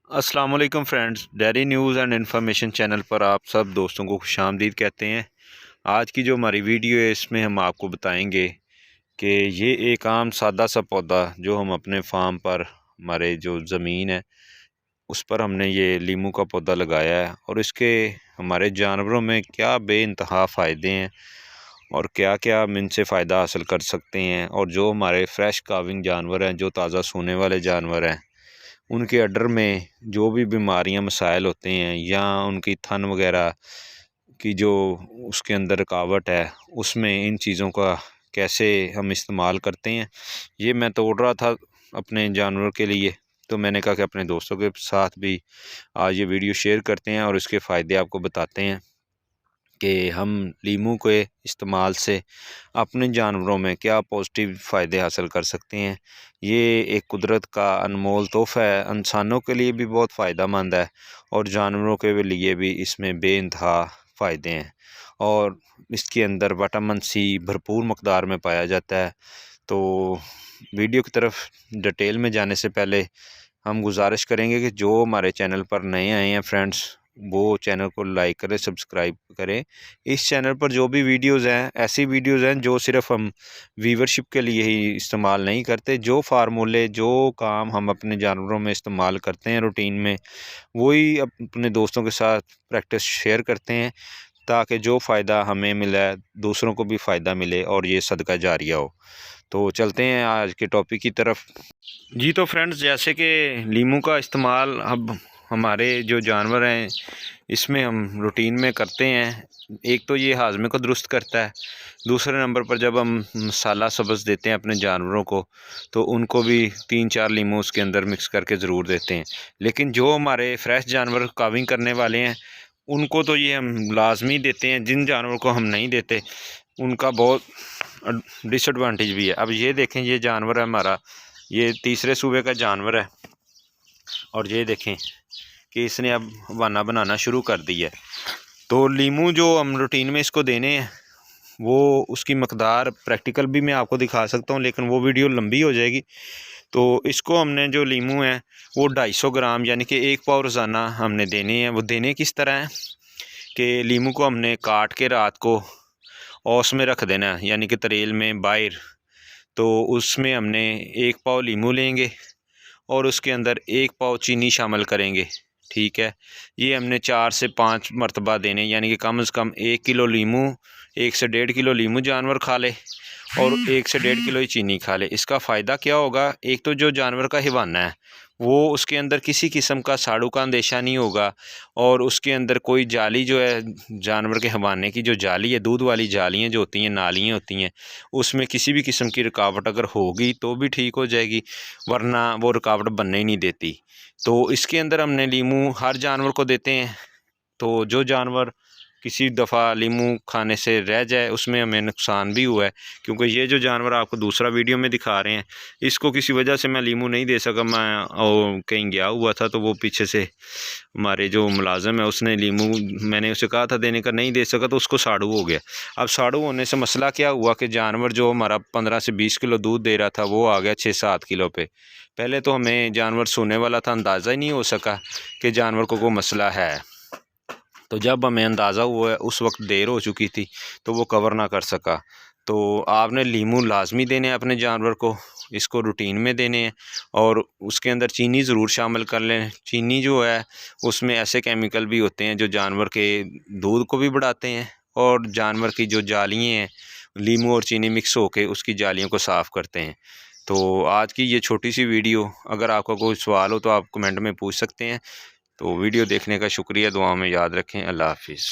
अस्सलाम वालेकुम friends, dairy news and information channel पर आप सब दोस्तों को खुशामदीद कहते हैं। आज की जो हमारी वीडियो है इसमें हम आपको बताएंगे कि ये एक आम सादा सा पौधा जो हम अपने फार्म पर हमारे जो ज़मीन है उस पर हमने ये लीमू का पौधा लगाया है और इसके हमारे जानवरों में क्या बेइंतहा फ़ायदे हैं और क्या क्या हम इनसे फ़ायदा हासिल कर सकते हैं। और जो हमारे फ्रेश काविंग जानवर हैं, जो ताज़ा सोने वाले जानवर हैं, उनके अड्डर में जो भी बीमारियां मसाइल होते हैं या उनकी थन वगैरह की जो उसके अंदर रुकावट है, उसमें इन चीज़ों का कैसे हम इस्तेमाल करते हैं, ये मैं तोड़ रहा था अपने जानवर के लिए। तो मैंने कहा कि अपने दोस्तों के साथ भी आज ये वीडियो शेयर करते हैं और इसके फ़ायदे आपको बताते हैं कि हम लीमू के इस्तेमाल से अपने जानवरों में क्या पॉजिटिव फ़ायदे हासिल कर सकते हैं। ये एक कुदरत का अनमोल तोहफ़ा है, इंसानों के लिए भी बहुत फ़ायदेमंद है और जानवरों के लिए भी इसमें बेइंतहा फ़ायदे हैं। और इसके अंदर विटामिन सी भरपूर मकदार में पाया जाता है। तो वीडियो की तरफ डिटेल में जाने से पहले हम गुजारिश करेंगे कि जो हमारे चैनल पर नए आए हैं फ्रेंड्स, वो चैनल को लाइक करें, सब्सक्राइब करें। इस चैनल पर जो भी वीडियोस हैं, ऐसी वीडियोस हैं जो सिर्फ हम व्यूवरशिप के लिए ही इस्तेमाल नहीं करते। जो फार्मूले, जो काम हम अपने जानवरों में इस्तेमाल करते हैं रूटीन में, वही अपने दोस्तों के साथ प्रैक्टिस शेयर करते हैं ताकि जो फ़ायदा हमें मिला है दूसरों को भी फ़ायदा मिले और ये सदका जारिया हो। तो चलते हैं आज के टॉपिक की तरफ। जी तो फ्रेंड्स, जैसे कि लीमू का इस्तेमाल अब हमारे जो जानवर हैं इसमें हम रूटीन में करते हैं। एक तो ये हाजमे को दुरुस्त करता है, दूसरे नंबर पर जब हम मसाला सब्ज़ देते हैं अपने जानवरों को तो उनको भी 3-4 लीमू उसके अंदर मिक्स करके ज़रूर देते हैं। लेकिन जो हमारे फ्रेश जानवर काविंग करने वाले हैं उनको तो ये हम लाजमी देते हैं। जिन जानवर को हम नहीं देते उनका बहुत डिसएडवांटेज भी है। अब ये देखें, ये जानवर है हमारा, ये तीसरे सूबे का जानवर है और ये देखें कि इसने अब वाना बनाना शुरू कर दिया है। तो लीमू जो हम रूटीन में इसको देने हैं वो उसकी मकदार प्रैक्टिकल भी मैं आपको दिखा सकता हूँ, लेकिन वो वीडियो लंबी हो जाएगी। तो इसको हमने जो लीमू है वो 250 ग्राम यानी कि 1 पाव रोज़ाना हमने देने हैं। वो देने किस तरह है कि लीमू को हमने काट के रात को औस में रख देना है, यानी कि तरेल में बाहर। तो उसमें हमने 1 पाव लीमू लेंगे और उसके अंदर 1 पाव चीनी शामिल करेंगे। ठीक है, ये हमने 4 से 5 मरतबा देने, यानी कि कम से कम 1 किलो लीमू, 1 से 1.5 किलो लीमू जानवर खा ले और 1 से 1.5 किलो ही चीनी खा ले। इसका फ़ायदा क्या होगा? एक तो जो जानवर का हिवाना है वो उसके अंदर किसी किस्म का साड़ू का अंदेशा नहीं होगा और उसके अंदर कोई जाली जो है जानवर के हवाने की जो जाली है, दूध वाली जालियाँ जो होती हैं, नालियाँ होती हैं, उसमें किसी भी किस्म की रुकावट अगर होगी तो भी ठीक हो जाएगी, वरना वो रुकावट बनने ही नहीं देती। तो इसके अंदर हमने लीमू हर जानवर को देते हैं। तो जो जानवर किसी दफ़ा लीमू खाने से रह जाए उसमें हमें नुकसान भी हुआ है, क्योंकि ये जो जानवर आपको दूसरा वीडियो में दिखा रहे हैं इसको किसी वजह से मैं लीमू नहीं दे सका। मैं कहीं गया हुआ था तो वो पीछे से हमारे जो मुलाजिम है उसने लीमू, मैंने उसे कहा था देने का, नहीं दे सका तो उसको साड़ू हो गया। अब साड़ू होने से मसला क्या हुआ कि जानवर जो हमारा 15 से 20 किलो दूध दे रहा था वो आ गया 6-7 किलो पे। पहले तो हमें जानवर सोने वाला था, अंदाज़ा ही नहीं हो सका कि जानवर को कोई मसला है। तो जब हमें अंदाज़ा हुआ उस वक्त देर हो चुकी थी तो वो कवर ना कर सका। तो आपने लीमू लाजमी देने हैं अपने जानवर को, इसको रूटीन में देने हैं और उसके अंदर चीनी ज़रूर शामिल कर लें। चीनी जो है उसमें ऐसे केमिकल भी होते हैं जो जानवर के दूध को भी बढ़ाते हैं और जानवर की जो जालियाँ हैं लीमू और चीनी मिक्स होकर उसकी जालियों को साफ़ करते हैं। तो आज की ये छोटी सी वीडियो, अगर आपका कोई सवाल हो तो आप कमेंट में पूछ सकते हैं। तो वीडियो देखने का शुक्रिया, दुआ में याद रखें। अल्लाह हाफिज़।